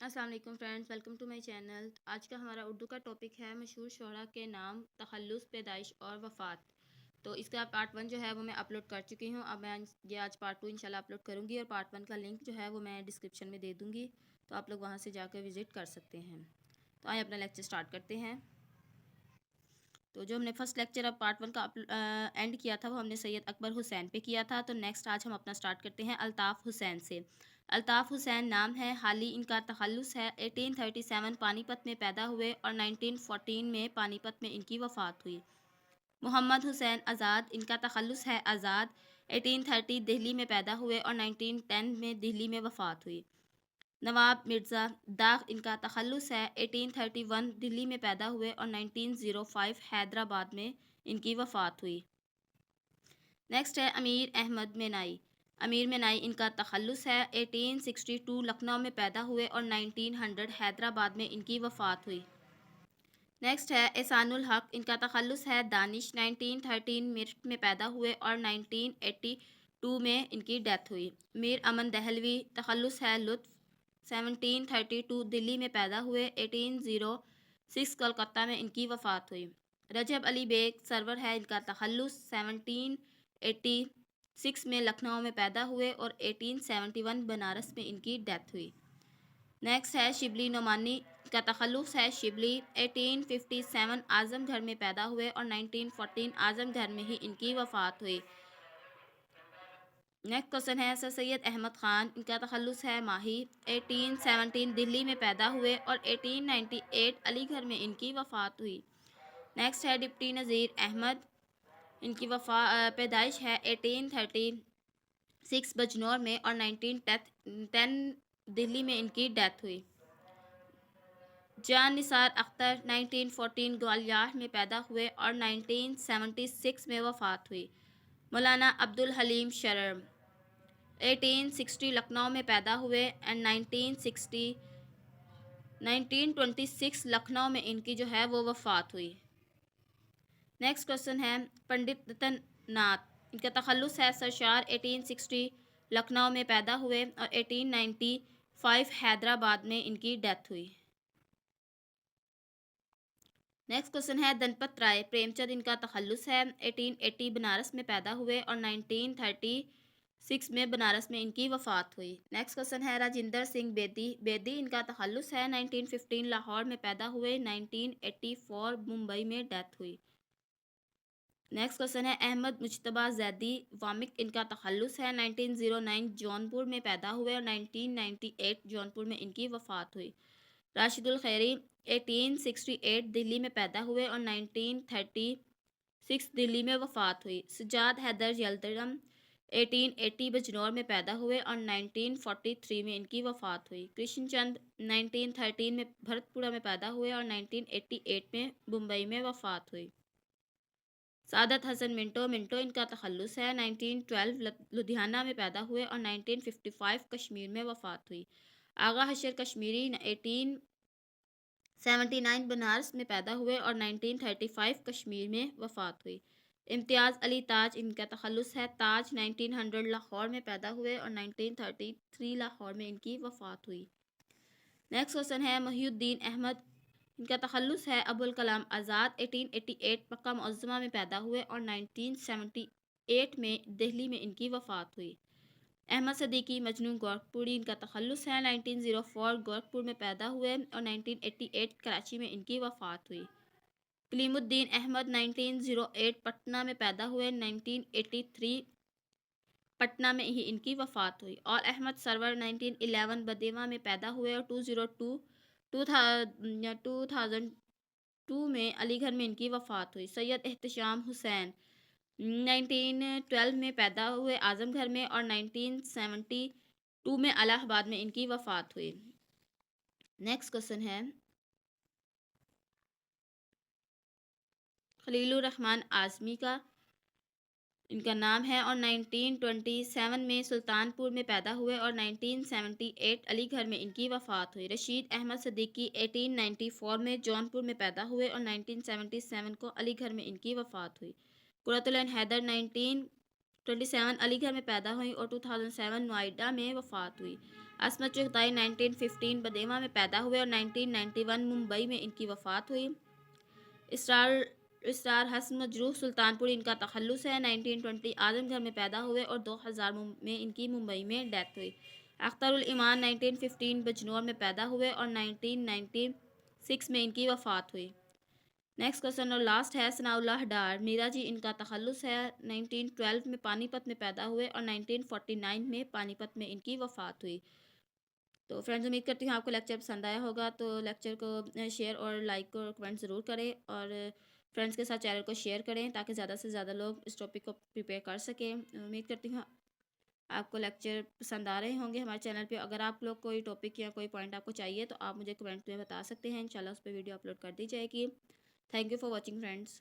السلام علیکم friends, welcome to my channel. آج کا ہمارا اردو کا ٹاپک ہے مشہور شعراء کے نام، تخلص، پیدائش اور وفات۔ تو اس کا پارٹ 1 جو ہے وہ میں اپلوڈ کر چکی ہوں۔ اب میں یہ آج پارٹ 2 انشاءاللہ اپلوڈ کروں گی، اور پارٹ 1 کا لنک جو ہے وہ میں ڈسکرپشن میں دے دوں گی، تو آپ لوگ وہاں سے جا کے وزٹ کر سکتے ہیں۔ تو آئیں اپنا لیکچر سٹارٹ کرتے ہیں۔ تو جو ہم نے فرسٹ لیکچر اب پارٹ 1 کا اینڈ کیا تھا وہ ہم نے سید اکبر حسین پہ کیا تھا۔ تو نیکسٹ آج ہم اپنا سٹارٹ کرتے ہیں الطاف حسین سے۔ الطاف حسین نام ہے، حالی ان کا تخلص ہے۔ 1837 پانی پت میں پیدا ہوئے اور 1914 میں پانی پت میں ان کی وفات ہوئی۔ محمد حسین آزاد، ان کا تخلص ہے آزاد۔ 1830 دہلی میں پیدا ہوئے اور 1910 میں دہلی میں وفات ہوئی۔ نواب مرزا داغ، ان کا تخلص ہے۔ 1831 دلی میں پیدا ہوئے اور 1905 حیدرآباد میں ان کی وفات ہوئی۔ نیکسٹ ہے امیر احمد مینائی۔ امیر مینائی ان کا تخلص ہے۔ 1862 لکھنؤ میں پیدا ہوئے اور 1900 حیدرآباد میں ان کی وفات ہوئی۔ نیکسٹ ہے احسان الحق، ان کا تخلص ہے دانش۔ 1913 میرٹھ میں پیدا ہوئے اور 1982 میں ان کی ڈیتھ ہوئی۔ میر امن دہلوی، تخلص ہے لطف۔ 1732 دلی میں پیدا ہوئے۔ 1806 کلکتہ میں ان کی وفات ہوئی۔ رجب علی بیگ سرور ہے ان کا تخلص۔ 1786 میں لکھنؤ میں پیدا ہوئے اور 1871 بنارس میں ان کی ڈیتھ ہوئی۔ نیکسٹ ہے شبلی نعمانی کا تخلص ہے شبلی۔ 1857 اعظم گھر میں پیدا ہوئے اور 1914 اعظم گھر میں ہی ان کی وفات ہوئی۔ نیکسٹ کوشچن ہے سر سید احمد خان، ان کا تخلص ہے ماہی۔ 1817 دلی میں پیدا ہوئے اور 1898 علی گڑھ میں ان کی وفات ہوئی۔ نیکسٹ ہے ڈپٹی نذیر احمد، ان کی پیدائش ہے 1836 بجنور میں اور 1910 دلی میں ان کی ڈیتھ ہوئی۔ جان نثار اختر 1914 گوالیار میں پیدا ہوئے اور 1976 میں وفات ہوئی۔ مولانا عبدالحلیم شرر 1860 لکھنؤ میں پیدا ہوئے اینڈ 1926 لکھنؤ میں ان کی جو ہے وہ وفات ہوئی۔ نیکسٹ کوشچن ہے پنڈت رتن ناتھ، ان کا تخلص ہے سرشار۔ 1860 لکھنؤ میں پیدا ہوئے اور 1895 حیدرآباد میں ان کی ڈیتھ ہوئی۔ نیکسٹ کوشچن ہے دنپت رائے پریم چند، ان کا تخلص ہے۔ 1880 بنارس میں پیدا ہوئے اور 1936 میں بنارس میں ان کی وفات ہوئی۔ نیکسٹ کوشچن ہے راجندر سنگھ بیدی، ان کا تخلص ہے۔ 1915 لاہور میں پیدا ہوئے، 1984 ممبئی میں ڈیتھ ہوئی۔ نیکسٹ کوشچن ہے احمد مجتبیٰ زیدی وامک، ان کا تخلص ہے۔ 1909 جونپور میں پیدا ہوئے اور 1998 جونپور میں ان کی وفات ہوئی۔ راشد الخیری 1868 دلی میں پیدا ہوئے اور 1936 دلی میں وفات ہوئی۔ سجاد حیدر یلدرم 1880 بجنور میں پیدا ہوئے اور 1943 میں ان کی وفات ہوئی۔ کرشن چند 1913 میں بھرت پورہ میں پیدا ہوئے اور 1988 میں ممبئی میں وفات ہوئی۔ سعادت حسن منٹو ان کا تخلص ہے۔ 1912 لدھیانہ میں پیدا ہوئے اور 1955 کشمیر میں وفات ہوئی۔ آغا حشر کشمیری 1879 بنارس میں پیدا ہوئے اور 1935 کشمیر میں وفات ہوئی۔ امتیاز علی تاج، ان کا تخلص ہے تاج۔ 1900 لاہور میں پیدا ہوئے اور 1933 لاہور میں ان کی وفات ہوئی۔ نیکسٹ کوشچن ہے محی الدین احمد، ان کا تخلص ہے ابوالکلام آزاد۔ 1888 مکہ معظمہ میں پیدا ہوئے اور 1978 میں دہلی میں ان کی وفات ہوئی۔ احمد صدیقی مجنوں گورکھپوری، ان کا تخلص ہے۔ 1904 گورکھپور میں پیدا ہوئے اور 1988 کراچی میں ان کی وفات ہوئی۔ کلیم الدین احمد 1908 پٹنہ میں پیدا ہوئے، 1983 پٹنہ میں ہی ان کی وفات ہوئی۔ اور احمد سرور 1911 بدیواں میں پیدا ہوئے اور 2002 میں علی گڑھ میں ان کی وفات ہوئی۔ سید احتشام حسین 1912 میں پیدا ہوئے اعظم گھر میں اور 1972 میں الہ آباد میں ان کی وفات ہوئی۔ نیکسٹ کوشچن ہے خلیل الرحمن اعظمی کا، ان کا نام ہے، اور 1927 میں سلطان پور میں پیدا ہوئے اور 1978 علی گڑھ میں ان کی وفات ہوئی۔ رشید احمد صدیقی 1894 میں جونپور میں پیدا ہوئے اور 1977 کو علی گڑھ میں ان کی وفات ہوئی۔ قرۃ العین حیدر 1927 علی گڑھ میں پیدا ہوئی اور 2007 نوئیڈا میں وفات ہوئی۔ عصمت چغتائی 1915 بدیواں میں پیدا ہوئے اور 1991 ممبئی میں ان کی وفات ہوئی۔ اسرار حسن مجروح سلطانپور ان کا تخلص ہے۔ 1920 اعظم گھر میں پیدا ہوئے اور 2000 میں ان کی ممبئی میں ڈیتھ ہوئی۔ اختر الایمان 1915 بجنور میں پیدا ہوئے اور 1996 میں ان کی وفات ہوئی۔ نیکسٹ کوسچن اور لاسٹ ہے ثناء اللہ ڈار میرا جی ان کا تخلص ہے۔ 1912 میں پانی پت میں پیدا ہوئے اور 1949 میں پانی پت میں ان کی وفات ہوئی۔ تو فرینڈز امید کرتی ہوں آپ کو لیکچر پسند آیا ہوگا، تو لیکچر کو شیئر اور لائک اور کمنٹ ضرور کریں، اور فرینڈز کے ساتھ چینل کو شیئر کریں تاکہ زیادہ سے زیادہ لوگ اس ٹاپک کو پریپیئر کر سکیں۔ امید کرتی ہوں آپ کو لیکچر پسند آ رہے ہوں گے ہمارے چینل پہ۔ اگر آپ لوگ کوئی ٹاپک یا کوئی پوائنٹ آپ کو چاہیے تو آپ مجھے کمنٹ میں بتا سکتے ہیں، انشاءاللہ اس پہ ویڈیو اپلوڈ کر دی جائے گی۔ Thank you for watching friends.